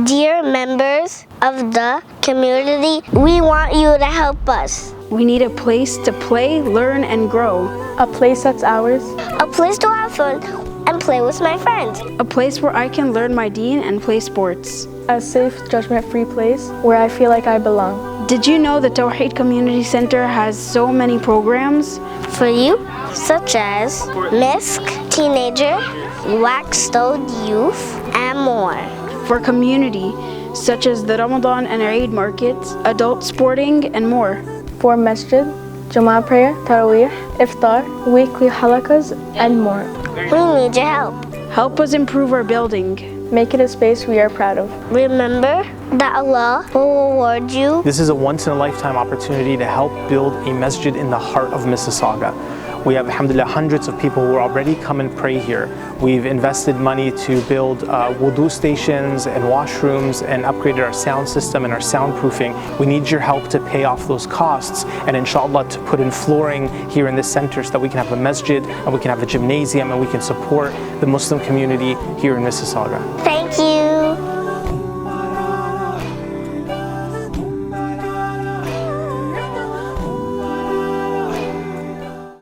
Dear members of the community, we want you to help us. We need a place to play, learn, and grow. A place that's ours. A place to have fun and play with my friends. A place where I can learn my deen and play sports. A safe, judgment-free place where I feel like I belong. Did you know the Tawheed Community Center has so many programs for you, such as MISC, Teenager, Wax Stowed Youth, and more. For community, such as the Ramadan and Eid markets, adult sporting, and more. For masjid, Jummah prayer, Taraweeh, Iftar, weekly halakas, and more. We need your help. Help us improve our building. Make it a space we are proud of. Remember that Allah will reward you. This is a once-in-a-lifetime opportunity to help build a masjid in the heart of Mississauga. We have, alhamdulillah, hundreds of people who already come and pray here. We've invested money to build wudu stations and washrooms and upgraded our sound system and our soundproofing. We need your help to pay off those costs and inshallah to put in flooring here in this center so that we can have a masjid and we can have a gymnasium and we can support the Muslim community here in Mississauga. Thank you.